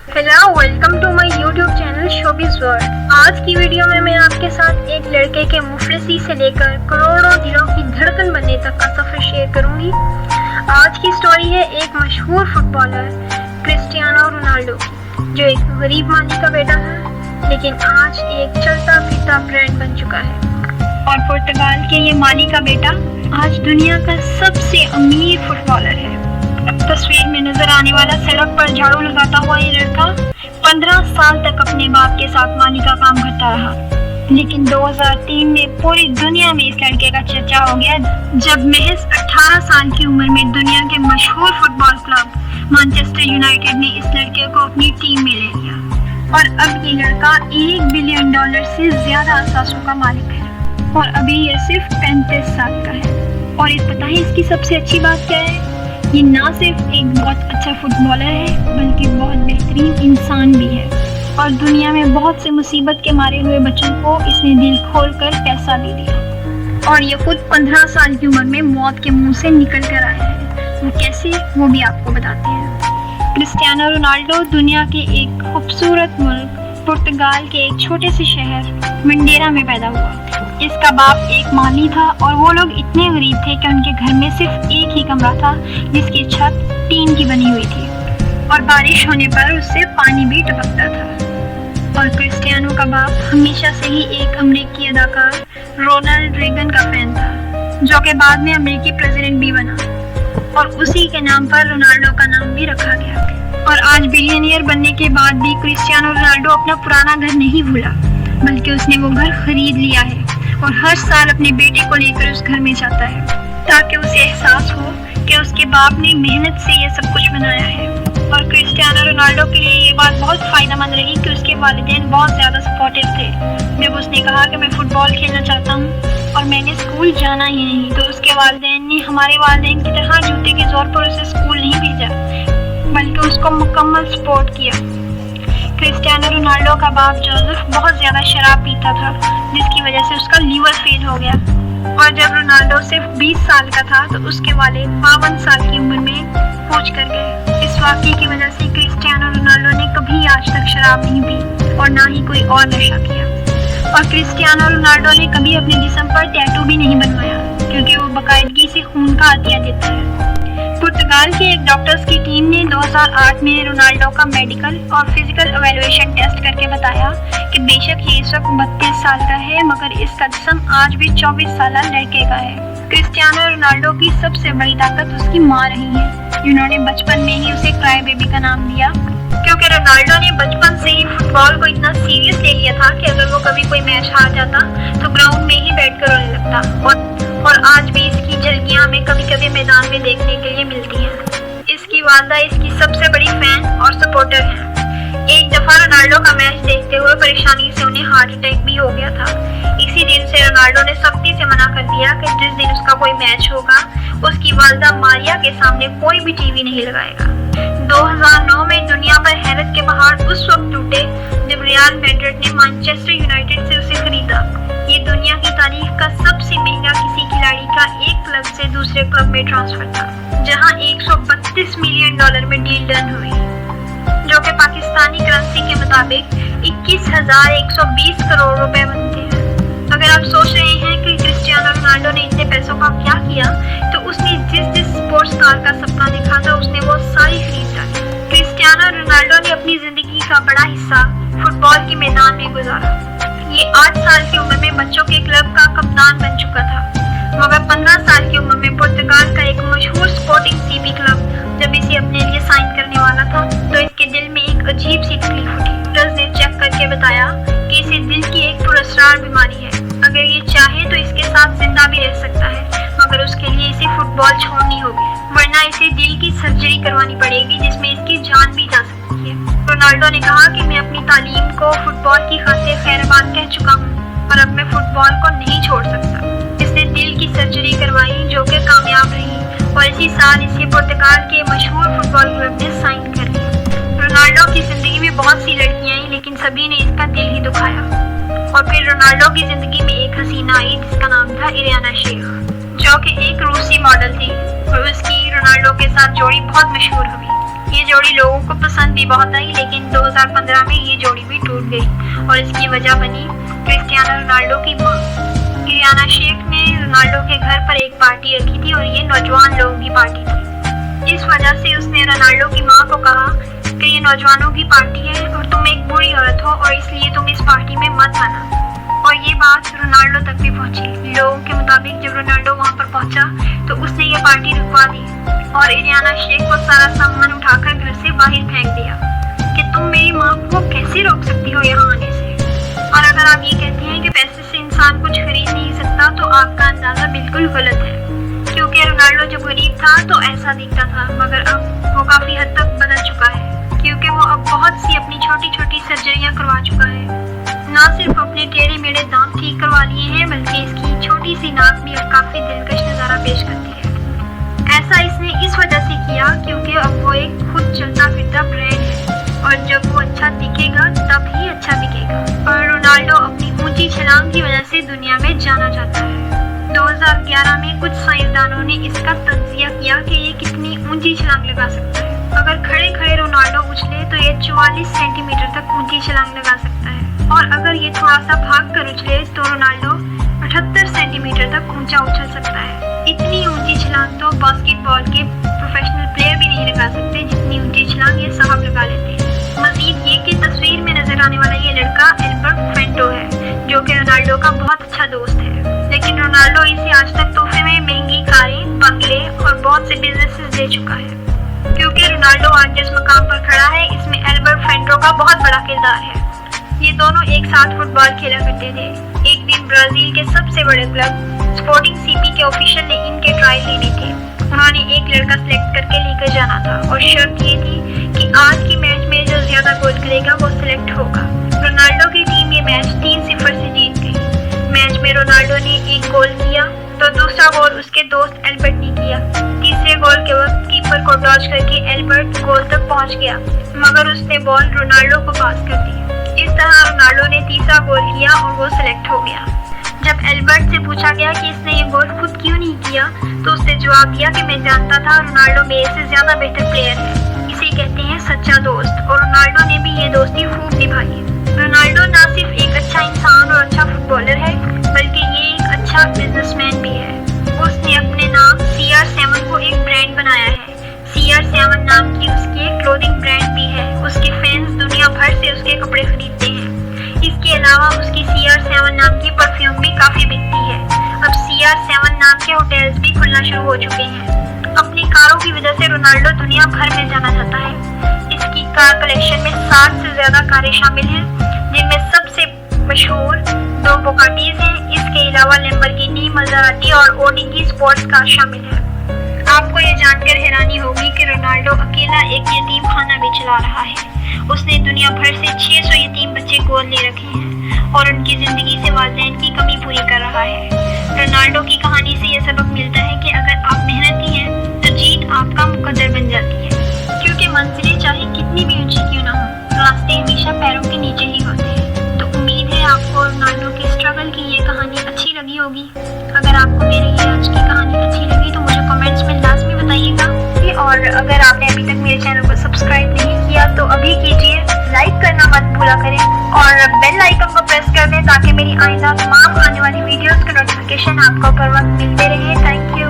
Hello, welcome to my YouTube channel showbiz world. आज की video में मैं आपके साथ एक लड़के के मुफलिसी से लेकर करोड़ों दिलों की धड़कन बनने तक का सफर शेयर करूंगी। आज की स्टोरी है एक मशहूर फुटबॉलर क्रिस्टियानो रोनाल्डो की, जो एक गरीब माली का बेटा था, लेकिन आज एक चलता फिरता ब्रांड बन चुका है। और पुर्तगाल के ये माली का बेटा आज दुनिया का सबसे अमीर फुटबॉलर है। तस्वीर में नजर आने वाला सड़क पर झाड़ू लगाता हुआ ये लड़का 15 साल तक अपने बाप के साथ माली का काम करता रहा, लेकिन 2003 में पूरी दुनिया में इस लड़के का चर्चा हो गया जब महज 18 साल की उम्र में दुनिया के मशहूर फुटबॉल क्लब मैनचेस्टर यूनाइटेड ने इस लड़के को अपनी टीम में ले लिया। और अब ये लड़का $1 बिलियन से ज्यादा असासों का मालिक है और अभी ये सिर्फ 35 साल का है। और पता है इसकी सबसे अच्छी बात क्या है? ये ना सिर्फ एक बहुत अच्छा फुटबॉलर है बल्कि बहुत बेहतरीन इंसान भी है। और दुनिया में बहुत से मुसीबत के मारे हुए बच्चों को इसने दिल खोलकर पैसा भी दिया। और ये खुद 15 साल की उम्र में मौत के मुंह से निकल कर आया है। वो कैसे, वो भी आपको बताते हैं। क्रिस्टियानो रोनाल्डो दुनिया के एक खूबसूरत मुल्क पुर्तगाल के एक छोटे से शहर मंडेरा में पैदा हुआ। इसका बाप एक माली था और वो लोग इतने गरीब थे कि उनके घर में सिर्फ एक ही कमरा था जिसकी छत टीन की बनी हुई थी और बारिश होने पर उससे पानी भी टपकता था। और क्रिस्टियानो का बाप हमेशा से ही एक अमेरिकी अदाकार रोनाल्ड रेगन का फैन था, जो कि बाद में अमेरिकी प्रेसिडेंट भी बना और उसी के नाम पर रोनाल्डो का नाम भी रखा गया। और आज बिलियनियर बनने के बाद भी क्रिस्टियानो रोनाल्डो अपना पुराना घर नहीं भूला, बल्कि उसने वो घर खरीद लिया है और हर साल अपने बेटे को लेकर उस घर में जाता है ताकि उसे एहसास हो कि उसके बाप ने मेहनत से ये सब कुछ बनाया है। और क्रिस्टियानो रोनाल्डो के लिए ये बात बहुत फायदेमंद रही कि उसके वालिदैन बहुत ज़्यादा सपोर्टिव थे। जब उसने कहा कि मैं फुटबॉल खेलना चाहता हूँ और मैंने स्कूल जाना ही नहीं, तो उसके वालिदैन ने हमारे वालिदैन की तरह जूते के जोर पर उसे स्कूल नहीं भेजा, बल्कि उसको मुकम्मल सपोर्ट किया। क्रिस्टियानो रोनाल्डो का बाप जोसेफ बहुत ज़्यादा शराब पीता था, जिसकी वजह से उसका लीवर फेल हो गया। और जब रोनाल्डो सिर्फ 20 साल का था तो उसके वालिद 52 साल की उम्र में पहुंच कर गए। इस वाक़ये की वजह से क्रिस्टियानो रोनाल्डो ने कभी आज तक शराब नहीं पी और ना ही कोई और नशा किया। और क्रिस्टियानो रोनाल्डो ने कभी अपने जिस्म पर टैटू भी नहीं बनवाया, क्योंकि वो बाकायदगी से खून का अतिया देता है। पुर्तगाल के एक डॉक्टर्स की टीम ने 2008 में रोनाल्डो का मेडिकल और फिजिकल एवेल्युएशन टेस्ट करके बताया कि बेशक ये इस वक्त 32 साल का है, मगर इसका जिस्म आज भी 24 साल लड़के का है। क्रिस्टियानो रोनाल्डो की सबसे बड़ी ताकत उसकी माँ रही है, जिन्होंने बचपन में ही उसे क्राई बेबी का नाम दिया, क्योंकि रोनाल्डो ने बचपन से ही फुटबॉल को इतना सीरियस ले लिया था कि अगर वो कभी कोई मैच हार जाता तो ग्राउंड में ही बैठकर रोने लगता। और आज भी इसकी झलकियां हमें कभी कभी मैदान में देखने के लिए मिलती हैं। इसकी वालदा इसकी सबसे बड़ी फैन और सपोर्टर हैं। एक दफा रोनाल्डो का मैच देखते हुए परेशानी से उन्हें हार्ट अटैक भी हो गया था। इसी दिन से रोनाल्डो ने सख्ती से मना कर दिया कि जिस दिन उसका कोई मैच होगा उसकी वालदा मारिया के सामने कोई भी टीवी नहीं लगाएगा। 2009 में दुनिया पर हैरत के पहाड़ उस वक्त टूटे जब रियल मैड्रिड ने मैनचेस्टर यूनाइटेड से उसे खरीदा। ये दुनिया की तारीख का सबसे महंगा किसी खिलाड़ी का एक क्लब से दूसरे क्लब में ट्रांसफर था, जहां $132 मिलियन में डील डन हुई, जो कि पाकिस्तानी करेंसी के मुताबिक 21,120 करोड़ रुपए बनते हैं। अगर आप सोच रहे हैं कि क्रिस्टियानो रोनाल्डो ने इतने पैसों का क्या किया, तो उसने जिस स्पोर्ट्स कार का सपना देखा था उसने वो सारी खरीद डाली। क्रिस्टियानो रोनाल्डो ने अपनी जिंदगी का बड़ा हिस्सा फुटबॉल के मैदान में गुजारा। ये 8 साल की उम्र में बच्चों के क्लब का कप्तान बन चुका था, मगर 15 साल की उम्र में पुर्तगाल का एक मशहूर स्पोर्टिंग सीपी क्लब जब इसे अपने लिए साइन करने वाला था तो इसके दिल में एक अजीब सी तकलीफ उठी। डॉक्टर्स ने चेक करके बताया कि इसे दिल की एक पुरस्कार बीमारी है। अगर ये चाहे तो इसके साथ जिंदा भी रह सकता है, मगर उसके लिए इसे फुटबॉल छोड़नी होगी, वरना इसे दिल की सर्जरी करवानी पड़ेगी जिसमें इसकी जान भी जा सकती है। रोनाल्डो ने कहा कि मैं अपनी तालीम को फुटबॉल की खातिर खैरबाद कह चुका हूँ और अब मैं फुटबॉल को नहीं छोड़ सकता। इसने दिल की सर्जरी करवाई जो कि कामयाब रही और इसी साल इसे पुर्तगाल के मशहूर फुटबॉल क्लब ने साइन कर लिया। रोनाल्डो की जिंदगी में बहुत सी लड़कियां आई, लेकिन सभी ने इसका दिल ही दुखाया। और फिर रोनाल्डो की जिंदगी में एक हसीना आई जिसका नाम था इरियाना शेख, जो कि एक रूसी मॉडल थी और उसकी रोनाल्डो के साथ जोड़ी बहुत मशहूर हुई। ये जोड़ी लोगों को पसंद भी बहुत आई, लेकिन 2015 में ये जोड़ी भी टूट गई और इसकी वजह बनी क्रिस्टियानो रोनाल्डो की मां। इरियाना शेख ने रोनाल्डो के घर पर एक पार्टी रखी थी और ये नौजवान लोगों की पार्टी थी। इस वजह से उसने रोनाल्डो की मां को कहा कि ये नौजवानों की पार्टी है और तुम एक बुरी औरत हो और इसलिए तुम इस पार्टी में मत आना। और ये बात रोनाल्डो तक भी पहुंची। लोगों के मुताबिक जब रोनाल्डो वहां पर पहुंचा तो उसने ये पार्टी रुकवा दी और इरियाना शेख को सारा सामान उठाकर घर से बाहर फेंक दिया कि तुम मेरी माँ को कैसे रोक सकती हो यहाँ आने से। और अगर आप ये कहते हैं कि पैसे से इंसान कुछ खरीद नहीं सकता तो आपका अंदाजा बिल्कुल गलत है, क्योंकि रोनाल्डो जब गरीब था तो ऐसा दिखता था, मगर अब वो काफी हद तक बदल चुका है, क्योंकि वो अब बहुत सी अपनी छोटी छोटी सर्जरियां करवा चुका है। न सिर्फ अपने टेढ़े मेढ़े दांत ठीक करवा लिए हैं, बल्कि इसकी छोटी सी नाक भी अब काफी दिलकश नजारा पेश करती है। ऐसा इसने इस वजह से किया क्योंकि अब वो एक खुद चलता फिरता ब्रांड है और जब वो अच्छा दिखेगा तब ही अच्छा बिकेगा। और रोनाल्डो अपनी ऊंची छलांग की वजह से दुनिया में जाना जाता है। 2011 में कुछ साइंसदानों ने इसका तज्जिया किया कि ये कितनी ऊंची छलांग लगा सकता है। अगर खड़े खड़े रोनाल्डो उछले तो ये 44 सेंटीमीटर तक ऊंची छलांग लगा सकता है और अगर ये थोड़ा सा भाग कर उछले तो रोनाल्डो 78 सेंटीमीटर तक ऊंचा उछल सकता है। इतनी ऊंची छलांग तो बास्केटबॉल के प्रोफेशनल प्लेयर भी नहीं लगा सकते जितनी ऊंची छलांग ये साहब लगा लेते हैं। मजीद ये कि तस्वीर में नजर आने वाला ये लड़का एल्बर्ट फेंटो है, जो कि रोनाल्डो का बहुत अच्छा दोस्त है, लेकिन रोनाल्डो इसे आज तक तोहफे में महंगी कारें, बंगले और बहुत से बिजनेसेस दे चुका है। क्योंकि रोनाल्डो आज जिस मकाम पर खड़ा है इसमें एल्बर्ट फेंटो का बहुत बड़ा किरदार है। ये दोनों एक साथ फुटबॉल खेला करते थे। एक दिन ब्राजील के सबसे बड़े क्लब स्पोर्टिंग सीपी के ऑफिशियल ने इनके ट्रायल लेने थे। उन्होंने एक लड़का सिलेक्ट करके लेकर जाना था और शर्त ये थी कि आज के मैच में जो ज्यादा गोल करेगा वो सिलेक्ट होगा। रोनाल्डो की टीम ये मैच 3-0 से जीत गई। मैच में रोनाल्डो ने एक गोल किया तो दूसरा गोल उसके दोस्त एल्बर्ट ने किया। तीसरे गोल के वक्त कीपर को डॉज करके एल्बर्ट गोल तक पहुंच गया, मगर उसने बॉल रोनाल्डो को पास कर दी। इस तरह रोनाल्डो ने तीसरा गोल किया और वो सिलेक्ट हो गया। जब एल्बर्ट से पूछा गया कि इसने ये गोल खुद क्यों नहीं किया तो उसने जवाब दिया कि मैं जानता था रोनाल्डो मेरे से ज्यादा बेहतर प्लेयर है। इसे कहते हैं सच्चा दोस्त और रोनाल्डो ने भी ये दोस्ती खूब निभाई। रोनाल्डो न सिर्फ एक अच्छा इंसान और अच्छा फुटबॉलर है, बल्कि ये एक अच्छा बिजनेसमैन भी है। उसने अपने नाम CR7 को एक ब्रांड बनाया है। CR7 नाम की उसकी एक क्लोथिंग ब्रांड भी है। उसके फैंस दुनिया भर से उसके कपड़े खरीदते हैं। इसके अलावा उसकी CR7 नाम की परफ्यूम भी काफी बिकती है। अब CR7 नाम के होटल्स भी खुलना शुरू हो चुके हैं। अपनी कारों की वजह से रोनाल्डो दुनिया भर में जाना जाता है। इसकी कार कलेक्शन में 60 से ज्यादा कारें शामिल हैं, जिनमें सबसे मशहूर 2 बुगाटीज हैं। इसके अलावा लैम्बोर्गिनी, मज़राटी और ऑडी की स्पोर्ट्स कार शामिल है। आपको ये जानकर हैरानी होगी कि रोनाल्डो अकेला एक यतीम खाना भी चला रहा है। उसने दुनिया भर से 600 यतीम बच्चे गोद ले रखे हैं और उनकी जिंदगी से वालिदैन की कमी पूरी कर रहा है। रोनाल्डो की कहानी से यह सबक मिलता है कि अगर आप मेहनती हैं तो जीत आपका मुकद्दर बन जाती है, क्योंकि मंजिलें चाहे कितनी भी ऊंची क्यों ना हो, रास्ते हमेशा पैरों के नीचे ही होते हैं। तो उम्मीद है आपको रोनाल्डो की स्ट्रगल की ये कहानी अच्छी लगी होगी। अगर आपको मेरी ये आज की कहानी अच्छी लगी तो मुझे कमेंट्स में लाजमी बताइएगा। और अगर आपने अभी तक मेरे चैनल को सब्सक्राइब नहीं किया तो अभी कीजिए, लाइक करना मत भूला करें और बेल आइकन को प्रेस कर दें ताकि मेरी आइंदा तमाम आने वाली वीडियोस के नोटिफिकेशन आपको हर वक्त मिलते रहे। Thank you.